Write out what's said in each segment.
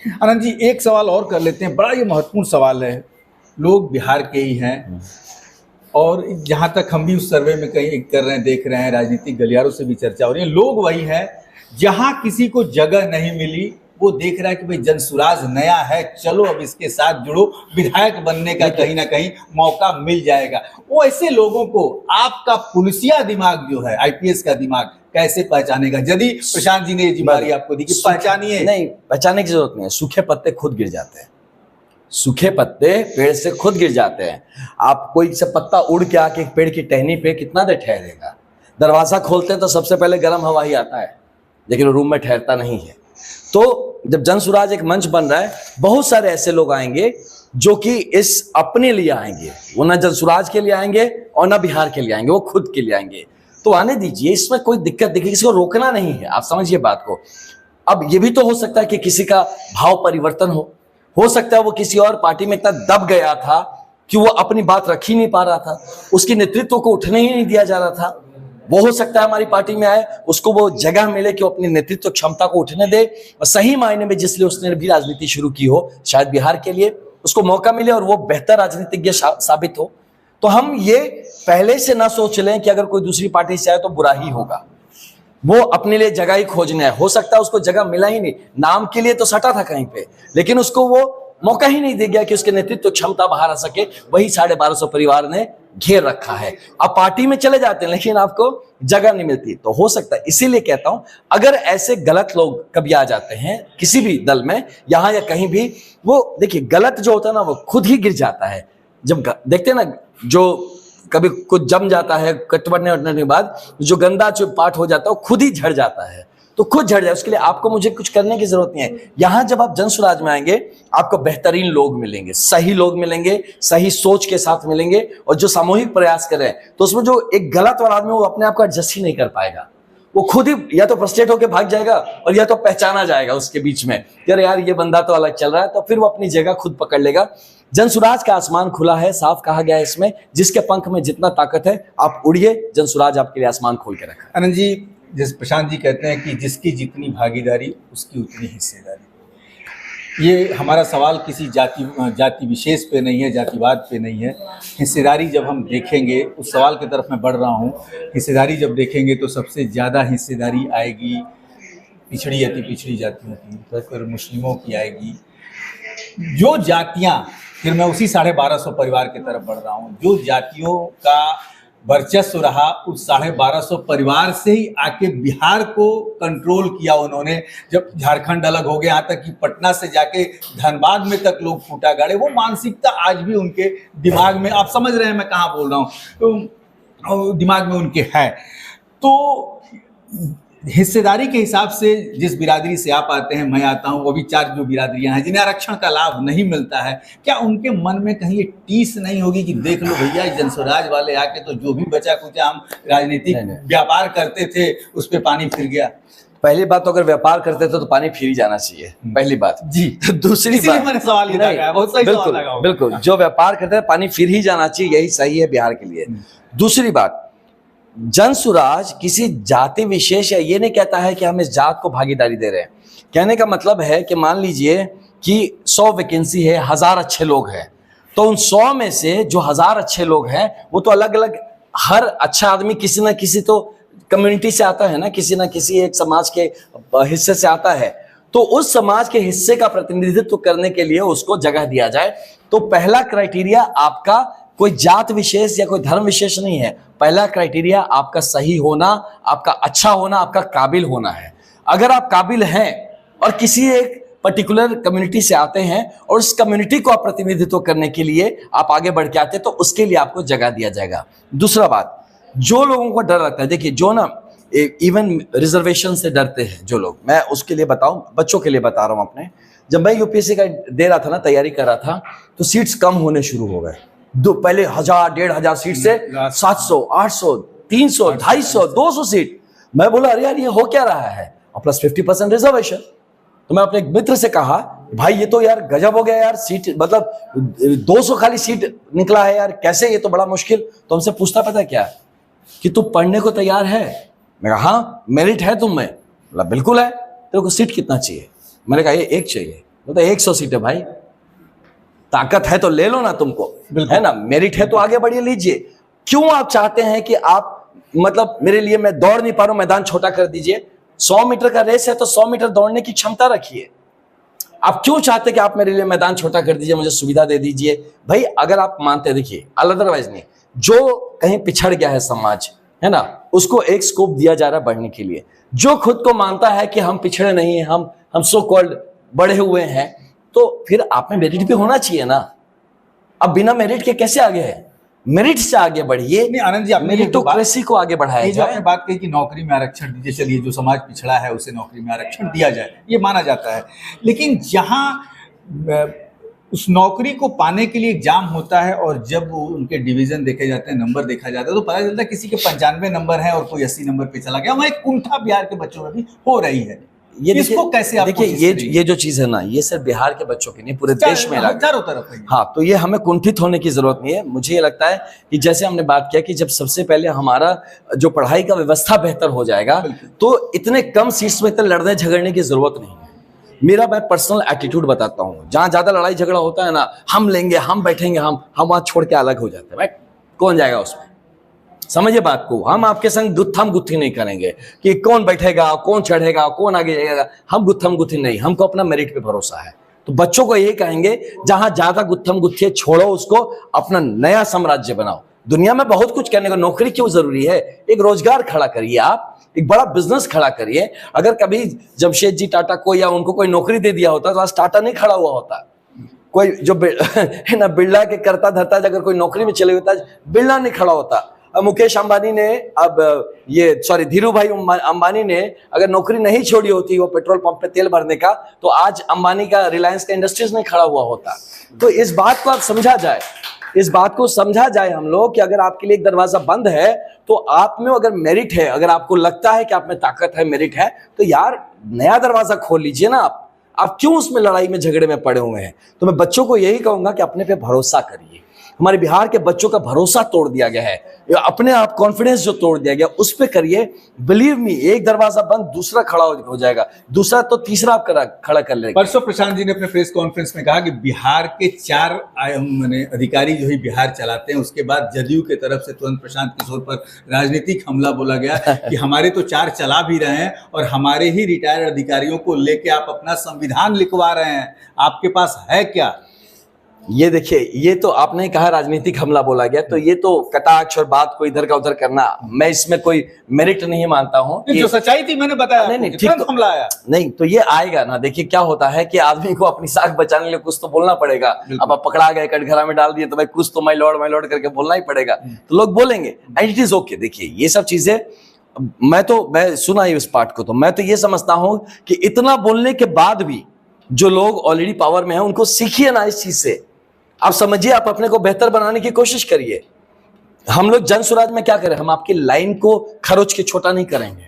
आनंद जी, एक सवाल और कर लेते हैं, बड़ा ये महत्वपूर्ण सवाल है। लोग बिहार के ही हैं और जहाँ तक हम भी उस सर्वे में कहीं कर रहे हैं, देख रहे हैं, राजनीतिक गलियारों से भी चर्चा हो रही है, लोग वही है जहाँ किसी को जगह नहीं मिली वो देख रहा है कि भाई जनसुराज नया है, चलो अब इसके साथ जुड़ो, विधायक बनने का कहीं ना कहीं मौका मिल जाएगा। वो ऐसे लोगों को आपका पुलिसिया दिमाग जो है, आईपीएस का दिमाग कैसे पहचानेगा? यदि प्रशांत जी ने ये जिम्मेदारी आपको दी कि पहचानिए। नहीं, पहचानने की जरूरत नहीं है। सूखे पत्ते खुद गिर जाते हैं, सूखे पत्ते पेड़ से खुद गिर जाते हैं। आप कोई से पत्ता उड़ के आके पेड़ की टहनी पे कितना देर ठहरेगा? दरवाजा खोलते हैं तो सबसे पहले गर्म हवा ही आता है, लेकिन रूम में ठहरता नहीं है। तो जब जनसुराज एक मंच बन रहा है, बहुत सारे ऐसे लोग आएंगे जो कि इस अपने लिए आएंगे, वो ना जनसुराज के लिए आएंगे और ना बिहार के लिए आएंगे, वो खुद के लिए आएंगे। तो आने दीजिए, इसमें कोई दिक्कत देखिए, किसी को रोकना नहीं है, आप समझिए बात को। अब ये भी तो हो सकता है कि किसी का भाव परिवर्तन हो सकता है वो किसी और पार्टी में इतना दब गया था कि वो अपनी बात रख ही नहीं पा रहा था, उसकी नेतृत्व को उठने ही नहीं दिया जा रहा था। वो हो सकता है हमारी पार्टी में आए, उसको वो जगह मिले कि वो अपनी नेतृत्व क्षमता को उठने दे, और सही मायने में जिसलिए उसने भी राजनीति शुरू की हो, शायद बिहार के लिए उसको मौका मिले और वो बेहतर राजनीतिज्ञ साबित हो। तो हम ये पहले से ना सोच लें कि अगर कोई दूसरी पार्टी से आए तो बुरा ही होगा। वो अपने लिए जगह ही खोजना है। हो सकता है उसको जगह मिला ही नहीं, नाम के लिए तो सटा था कहीं पे, लेकिन उसको वो मौका ही नहीं दे गया कि उसके नेतृत्व क्षमता बाहर आ सके। वही 1250 परिवार ने घेर रखा है। अब पार्टी में चले जाते हैं लेकिन आपको जगह नहीं मिलती। तो हो सकता है, इसीलिए कहता हूं, अगर ऐसे गलत लोग कभी आ जाते हैं किसी भी दल में, यहां या कहीं भी, वो देखिए गलत जो होता है ना वो खुद ही गिर जाता है। जब देखते हैं ना, जो कभी कुछ जम जाता है कटवटने वटने के बाद, जो गंदा जो पार्ट हो जाता है वो खुद ही झड़ जाता है। तो खुद झड़ जाए, उसके लिए आपको मुझे कुछ करने की जरूरत नहीं है। यहां जब आप जनसुराज में आएंगे, आपको बेहतरीन लोग मिलेंगे, सही लोग मिलेंगे, सही सोच के साथ मिलेंगे, और जो सामूहिक प्रयास करें। तो उसमें जो एक गलत वाला आदमी, वो अपने आप को एडजस्ट ही नहीं कर पाएगा, वो खुद ही या तो फ्रस्ट्रेट होकर भाग जाएगा और या तो पहचाना जाएगा उसके बीच में, यार ये बंदा तो अलग चल रहा है, तो फिर वो अपनी जगह खुद पकड़ लेगा। जनसुराज का आसमान खुला है, साफ कहा गया है इसमें, जिसके पंख में जितना ताकत है आप उड़िए, जनसुराज आपके लिए आसमान खोल के रखा है। आनंद जी, जैसे प्रशांत जी कहते हैं कि जिसकी जितनी भागीदारी उसकी उतनी हिस्सेदारी। ये हमारा सवाल किसी जाति विशेष पे नहीं है, जातिवाद पे नहीं है। हिस्सेदारी जब हम देखेंगे, उस सवाल की तरफ मैं बढ़ रहा हूँ, हिस्सेदारी जब देखेंगे तो सबसे ज़्यादा हिस्सेदारी आएगी पिछड़ी अति पिछड़ी जातियों की, फिर मुस्लिमों की आएगी। जो जातियाँ, फिर मैं उसी 1250 परिवार की तरफ बढ़ रहा हूँ, जो जातियों का वर्चस्व रहा, उस 1250 परिवार से ही आके बिहार को कंट्रोल किया उन्होंने। जब झारखंड अलग हो गया, यहाँ तक कि पटना से जाके धनबाद में तक लोग फूटा गाड़े, वो मानसिकता आज भी उनके दिमाग में, आप समझ रहे हैं मैं कहाँ बोल रहा हूँ, तो दिमाग में उनके है। तो हिस्सेदारी के हिसाब से जिस बिरादरी से आप आते हैं, मैं आता हूँ, वो भी 4 जो बिरादरियां हैं जिन्हें आरक्षण का लाभ नहीं मिलता है, क्या उनके मन में कहीं ये टीस नहीं होगी कि देख लो भैया, जनसुराज वाले आके तो जो भी बचा कुचा हम राजनीतिक व्यापार करते थे उस पर पानी फिर गया? पहली बात तो अगर व्यापार करते थे तो पानी फिर ही जाना चाहिए, पहली बात जी। दूसरी बात, मैंने सवाल ये लगाया, बहुत सही सवाल लगा। बिल्कुल, जो व्यापार करते थे पानी फिर ही जाना चाहिए, यही सही है बिहार के लिए। दूसरी बात, जनसुराज किसी जाति विशेष या ये नहीं कहता है कि हम इस जात को भागीदारी दे रहे हैं। कहने का मतलब है कि मान लीजिए कि 100 वैकेंसी है, 1000 अच्छे लोग हैं, तो उन 100 में से जो 1000 अच्छे लोग हैं वो तो अलग अलग, हर अच्छा आदमी किसी ना किसी तो कम्युनिटी से आता है ना, किसी ना किसी एक समाज के हिस्से से आता है। तो उस समाज के हिस्से का प्रतिनिधित्व करने के लिए उसको जगह दिया जाए। तो पहला क्राइटेरिया आपका कोई जात विशेष या कोई धर्म विशेष नहीं है। पहला क्राइटेरिया आपका सही होना, आपका अच्छा होना, आपका काबिल होना है। अगर आप काबिल हैं और किसी एक पर्टिकुलर कम्युनिटी से आते हैं और उस कम्युनिटी को आप प्रतिनिधित्व करने के लिए आप आगे बढ़ के आते हैं, तो उसके लिए आपको जगह दिया जाएगा। दूसरा बात, जो लोगों को डर लगता है, देखिए जो ना इवन रिजर्वेशन से डरते हैं जो लोग, मैं उसके लिए बताऊं, बच्चों के लिए बता रहा हूं अपने। जब मैं यूपीएससी का दे रहा था ना, तैयारी कर रहा था, तो सीट्स कम होने शुरू हो गए। पहले 1000, 1500 सीट से 700, 800, 300, 250, 200 सीट। मैं बोला अरे यार ये हो क्या रहा है, और प्लस 50% रिजर्वेशन। तो मैं अपने एक मित्र से कहा, भाई ये तो यार गजब हो गया यार, सीट मतलब 200 खाली सीट निकला है यार, कैसे, ये तो बड़ा मुश्किल। तो हमसे पूछता पता क्या कि तू पढ़ने को तैयार है? मैं कहा हाँ, मेरिट है तुम में? बोला बिल्कुल है। तेरे को सीट कितना चाहिए? मैंने कहा ये 1 चाहिए। वो तो 100 सीट है भाई, ताकत है तो ले लो ना तुमको, है ना, मेरिट है तो आगे बढ़िए लीजिए। क्यों आप चाहते हैं कि आप मतलब मेरे लिए मैं दौड़ नहीं पा रहा हूं, मैदान छोटा कर दीजिए। 100 मीटर का रेस है तो 100 मीटर दौड़ने की क्षमता रखिए। आप क्यों चाहते कि आप मेरे लिए मैदान छोटा कर दीजिए, मुझे सुविधा दे दीजिए भाई। अगर आप मानते हैं, देखिए अदरवाइज नहीं, जो कहीं पिछड़ गया है समाज, है ना, उसको एक स्कोप दिया जा रहा है बढ़ने के लिए। जो खुद को मानता है कि हम पिछड़े नहीं हैं, हम सो कॉल्ड बढ़े हुए हैं, तो फिर आप में मेरिट भी होना चाहिए ना। अब बिना मेरिट के कैसे आगे है? मेरिट से आगे बढ़िए। नहीं आनंद जी, आपने मेरिटोक्रेसी को आगे बढ़ाया जो आपने बात कही कि नौकरी में आरक्षण दीजिए, चलिए जो समाज पिछड़ा है उसे नौकरी में आरक्षण दिया जाए, ये माना जाता है। लेकिन जहां उस नौकरी को पाने के लिए एग्जाम होता है और जब उनके डिवीजन देखे जाते हैं, नंबर देखा जाता है, तो पता चलता है किसी के 95 नंबर है और कोई 80 नंबर पे चला गया। वहां एक कुंठा बिहार के बच्चों में भी हो रही है। ये इसको कैसे आप देखिए, ये जो चीज है ना, ये सिर्फ बिहार के बच्चों की नहीं, पूरे देश में चारों तरफ है। हाँ, तो ये हमें कुंठित होने की जरूरत नहीं है। मुझे ये लगता है कि जैसे हमने बात किया कि जब सबसे पहले हमारा जो पढ़ाई का व्यवस्था बेहतर हो जाएगा, तो इतने कम सीट्स में इतने लड़ने झगड़ने की जरूरत नहीं है। मेरा मैं पर्सनल एटीट्यूड बताता हूँ, जहां ज्यादा लड़ाई झगड़ा होता है ना, हम लेंगे, हम बैठेंगे, हम वहां छोड़ के अलग हो जाते हैं भाई। कौन जाएगा उसमें? समझिए बात को। हम आपके संग गुत्थम गुत्थी नहीं करेंगे कि कौन बैठेगा, कौन चढ़ेगा, कौन आगे जाएगा। हम गुत्थम गुत्थी नहीं, हमको अपना मेरिट पे भरोसा है। तो बच्चों को ये कहेंगे, जहां ज्यादा गुत्थम गुत्थी छोड़ो, उसको अपना नया साम्राज्य बनाओ। दुनिया में बहुत कुछ करने को, नौकरी क्यों जरूरी है? एक रोजगार खड़ा करिए, आप एक बड़ा बिजनेस खड़ा करिए। अगर कभी जमशेद जी टाटा को या उनको कोई नौकरी दे दिया होता तो आज टाटा नहीं खड़ा हुआ होता। कोई जो है ना, बिरला के करता धरता अगर कोई नौकरी में चले होता, बिरला नहीं खड़ा होता। मुकेश अंबानी ने धीरू भाई अंबानी ने अगर नौकरी नहीं छोड़ी होती, वो पेट्रोल पंप पे तेल भरने का, तो आज अंबानी का, रिलायंस का इंडस्ट्रीज नहीं खड़ा हुआ होता। तो इस बात को आप समझा जाए, इस बात को समझा जाए हम लोग कि अगर आपके लिए एक दरवाजा बंद है, तो आप में अगर मेरिट है, अगर आपको लगता है कि आप में ताकत है, मेरिट है, तो यार नया दरवाजा खोल लीजिए ना। आप क्यों उसमें लड़ाई में झगड़े में पड़े हुए हैं? तो मैं बच्चों को यही कहूंगा कि अपने पे भरोसा करिए। हमारे बिहार के बच्चों का भरोसा तोड़ दिया गया है, अपने आप कॉन्फिडेंस जो तोड़ दिया गया, उस पे करिए। बिलीव मी, एक दरवाजा बंद, दूसरा खड़ा हो जाएगा, दूसरा तो तीसरा आप खड़ा कर लेगा। परसों प्रशांत जी ने अपने प्रेस कॉन्फ्रेंस में कहा कि बिहार के 4 अधिकारी जो ही बिहार चलाते हैं, उसके बाद जदयू के तरफ से तुरंत प्रशांत किशोर पर राजनीतिक हमला बोला गया कि हमारे तो 4 चला भी रहे हैं और हमारे ही रिटायर्ड अधिकारियों को लेके आप अपना संविधान लिखवा रहे हैं, आपके पास है क्या? ये देखिए, ये तो आपने कहा राजनीतिक हमला बोला गया, तो ये तो कटाक्ष और बात को इधर का उधर करना, मैं इसमें कोई मेरिट नहीं मानता हूं। जो सच्चाई थी मैंने बताया, नहीं ठीक, तो हमला आया नहीं, तो ये आएगा ना। देखिए क्या होता है कि आदमी को अपनी साख बचाने के लिए कुछ तो बोलना पड़ेगा। अब आप पकड़ा गए, कटघरा में डाल दिए, तो भाई कुछ तो माय लॉर्ड करके बोलना ही पड़ेगा, तो लोग बोलेंगे, एंड इट इज ओके। देखिए ये सब चीजें मैं सुना ही उस पार्ट को, तो मैं तो ये समझता हूं कि इतना बोलने के बाद भी जो लोग ऑलरेडी पावर में है, उनको सीखिए ना इस चीज से। आप समझिए, आप अपने को बेहतर बनाने की कोशिश करिए। हम लोग जन स्वराज में क्या करें, हम आपकी लाइन को खरोच के छोटा नहीं करेंगे,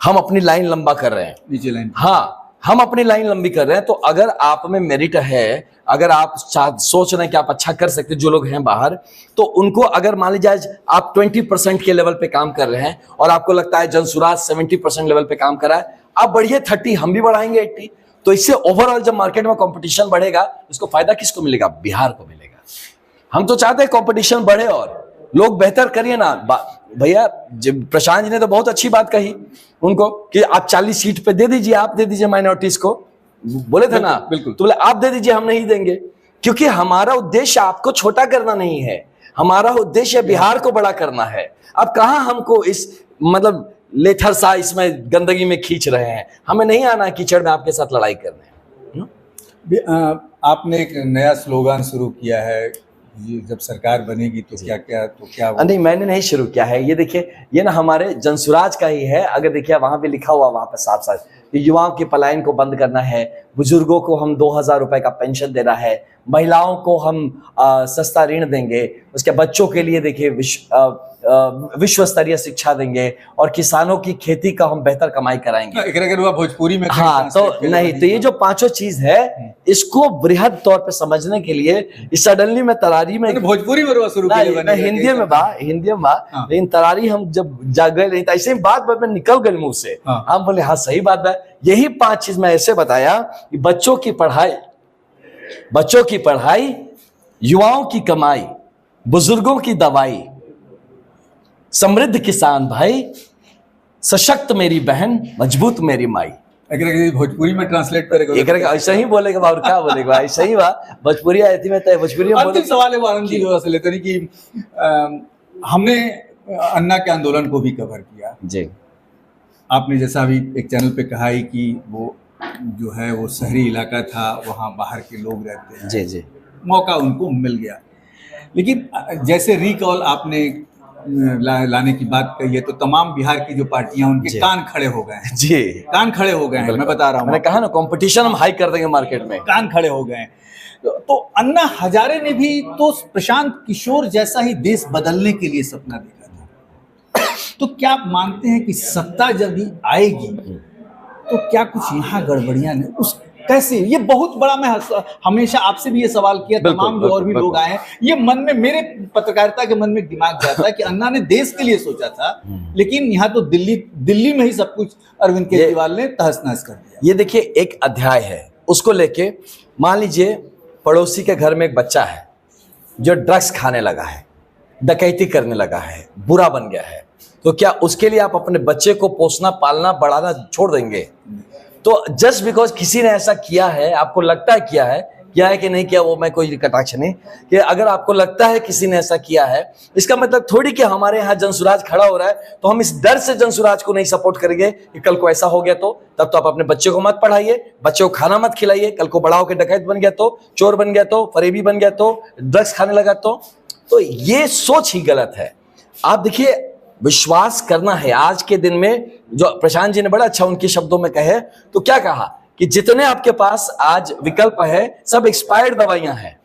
हम अपनी लाइन लंबा कर रहे हैं, नीचे लाइन। हाँ, हम अपनी लाइन लंबी कर रहे हैं। तो अगर आप में मेरिट है, अगर आप सोच रहे हैं कि आप अच्छा कर सकते, जो लोग हैं बाहर, तो उनको अगर मान लीजिए आप 20% के लेवल पे काम कर रहे हैं और आपको लगता है जन स्वराज 70% लेवल पे काम कर रहा है, आप बढ़िए 30, हम भी बढ़ाएंगे 80। तो इससे ओवरऑल जब मार्केट में कंपटीशन बढ़ेगा, उसको फायदा किसको मिलेगा? बिहार को मिलेगा। हम तो चाहते हैं कंपटीशन बढ़े और लोग बेहतर करिए ना। भैया प्रशांत जी ने तो बहुत अच्छी बात कही उनको कि आप 40 सीट पे दे दीजिए, आप दे दीजिए माइनॉरिटीज को, बोले थे ना, बिल्कुल। तो बोले आप दे दीजिए, हम नहीं देंगे, क्योंकि हमारा उद्देश्य आपको छोटा करना नहीं है, हमारा उद्देश्य बिहार को बड़ा करना है। अब कहां हमको इस मतलब लेथर सा इसमें गंदगी में खींच रहे हैं, हमें नहीं आना है कीचड़ में आपके साथ लड़ाई करने। आपने एक नया स्लोगन शुरू किया है, ये जब सरकार बनेगी तो क्या नहीं, मैंने नहीं शुरू किया है। ये देखिए, ये ना हमारे जनसुराज का ही है। अगर देखिए वहां पे लिखा हुआ, वहां पे साफ साफ, युवाओं के पलायन को बंद करना है, बुजुर्गों को हम 2000 रुपए का पेंशन देना है, महिलाओं को हम सस्ता ऋण देंगे, उसके बच्चों के लिए देखिए विश्व स्तरीय शिक्षा देंगे, और किसानों की खेती का हम बेहतर कमाई कराएंगे। अगर भोजपुरी में हाँ, तो नहीं, तो ये जो 5 चीज है, इसको बृहद तौर पे समझने के लिए सडनली मैं तरारी में भोजपुरी में शुरू किया, हिंदी में लेकिन तरारी हम जब जाग गए नहीं, तो ऐसे ही बात में निकल गई मुंह से। हम बोले हाँ सही बात है। यही 5 चीज मैं ऐसे बताया कि बच्चों की पढ़ाई, युवाओं की कमाई, बुजुर्गों की दवाई, समृद्ध किसान भाई, सशक्त मेरी बहन, मजबूत मेरी माई। अगर भोजपुरी में ट्रांसलेट करेगा एक ऐसा ही बोलेगा और क्या बोलेगा, ऐसा ही बा भोजपुरी आई थी। मैं तो भोजपुरी में अंतिम सवाल है आनंद जी जो लेते हैं कि हमने अन्ना के आंदोलन को भी कवर किया जी। आपने जैसा अभी एक चैनल पे कहा है कि वो जो है वो शहरी इलाका था, वहाँ बाहर के लोग रहते हैं, जी जी, मौका उनको मिल गया। लेकिन जैसे रिकॉल आपने लाने की बात कही है तो तमाम बिहार की जो पार्टियां उनके कान खड़े हो गए हैं जी, कान खड़े हो गए हैं। मैं बता रहा हूँ, मैंने कहा ना कंपटीशन हम हाई कर देंगे मार्केट में, कान खड़े हो गए हैं। तो अन्ना हजारे ने भी तो प्रशांत किशोर जैसा ही देश बदलने के लिए सपना देखा था। तो क्या आप मानते हैं कि सत्ता जब भी आएगी तो क्या कुछ यहाँ गड़बड़ियां नहीं उस कैसे? ये बहुत बड़ा, मैं हमेशा आपसे भी ये सवाल किया, तमाम जो और भी लोग आए हैं, ये मन में, मेरे पत्रकारिता के मन में दिमाग जाता है कि अन्ना ने देश के लिए सोचा था, लेकिन यहाँ तो दिल्ली में ही सब कुछ अरविंद केजरीवाल ने तहस नहस कर दिया। ये देखिए एक अध्याय है, उसको लेके मान लीजिए पड़ोसी के घर में एक बच्चा है जो ड्रग्स खाने लगा है, डकैती करने लगा है, बुरा बन गया है, तो क्या उसके लिए आप अपने बच्चे को पोसना, पालना, बढ़ाना छोड़ देंगे? तो जस्ट बिकॉज किसी ने ऐसा किया है, आपको लगता है किया है कि नहीं किया, वो मैं कोई कटाक्ष नहीं, कि अगर आपको लगता है किसी ने ऐसा किया है, इसका मतलब थोड़ी कि हमारे यहाँ जनसुराज खड़ा हो रहा है तो हम इस डर से जनसुराज को नहीं सपोर्ट करेंगे कि कल को ऐसा हो गया तो तब तो आप अपने बच्चे को मत पढ़ाइए, बच्चे को खाना मत खिलाइए, कल को बड़ा होकर डकैत बन गया तो, चोर बन गया तो, फरेबी बन गया तो, ड्रग्स खाने लगा तो ये सोच ही गलत है। आप देखिए, विश्वास करना है आज के दिन में, जो प्रशांत जी ने बड़ा अच्छा उनके शब्दों में कहे, तो क्या कहा कि जितने आपके पास आज विकल्प है सब एक्सपायर्ड दवाइयां हैं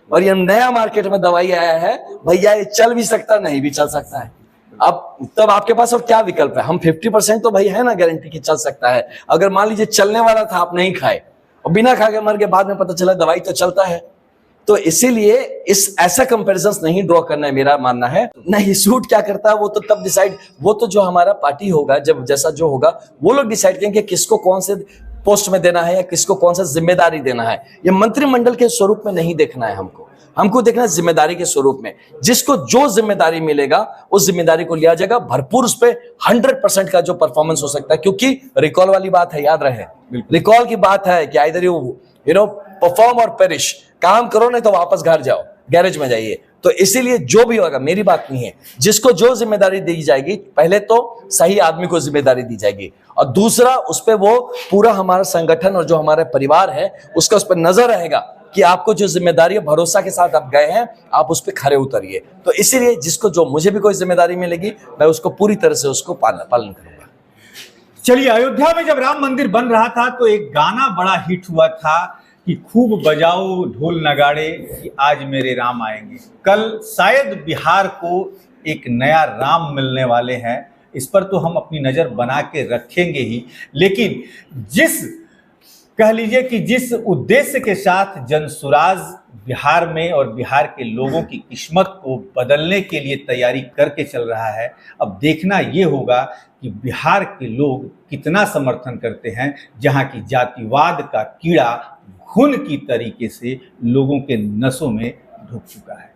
और ये नया मार्केट में दवाई आया है, भैया ये चल भी सकता नहीं भी चल सकता है। अब तब आपके पास और क्या विकल्प है? हम 50% तो भाई है ना गारंटी की चल सकता है। अगर मान लीजिए चलने वाला था, आप नहीं खाए और बिना खा के मर के, बाद में पता चला दवाई तो चलता है, तो इसीलिए इस ऐसा कंपैरिजन नहीं ड्रॉ करना है, मेरा मानना है। नहीं सूट क्या करता है वो तो तब डिसाइड, वो तो जो हमारा पार्टी होगा, जब जैसा जो होगा वो लोग डिसाइड करेंगे किसको कौन से पोस्ट में देना है या किसको कौन सा जिम्मेदारी देना है। ये मंत्रिमंडल के स्वरूप में नहीं देखना है हमको देखना है जिम्मेदारी के स्वरूप में। जिसको जो जिम्मेदारी मिलेगा उस जिम्मेदारी को लिया जाएगा, भरपूर उस पर 100% का जो परफॉर्मेंस हो सकता है, क्योंकि रिकॉल वाली बात है, याद रहे, रिकॉल की बात है कि आइदर यू नो परफॉर्म और पेरिश, काम करो नहीं तो वापस घर जाओ, गैरेज में जाइए। तो इसीलिए जो भी होगा, मेरी बात नहीं है, जिसको जो जिम्मेदारी दी जाएगी, पहले तो सही आदमी को जिम्मेदारी दी जाएगी और दूसरा उस पर वो पूरा हमारा संगठन और जो हमारा परिवार है उसका उस पर नजर रहेगा कि आपको जो जिम्मेदारी है, भरोसा के साथ आप गए हैं, आप उस पर खरे उतरिए। तो इसीलिए जिसको जो, मुझे भी कोई जिम्मेदारी मिलेगी, मैं उसको पूरी तरह से उसको पालन करूंगा। चलिए, अयोध्या में जब राम मंदिर बन रहा था तो एक गाना बड़ा हिट हुआ था कि खूब बजाओ ढोल नगाड़े कि आज मेरे राम आएंगे। कल शायद बिहार को एक नया राम मिलने वाले हैं, इस पर तो हम अपनी नज़र बना के रखेंगे ही, लेकिन कह लीजिए कि जिस उद्देश्य के साथ जनसुराज बिहार में और बिहार के लोगों की किस्मत को बदलने के लिए तैयारी करके चल रहा है, अब देखना ये होगा कि बिहार के लोग कितना समर्थन करते हैं, जहां की जातिवाद का कीड़ा घुन की तरीके से लोगों के नसों में ढुक चुका है।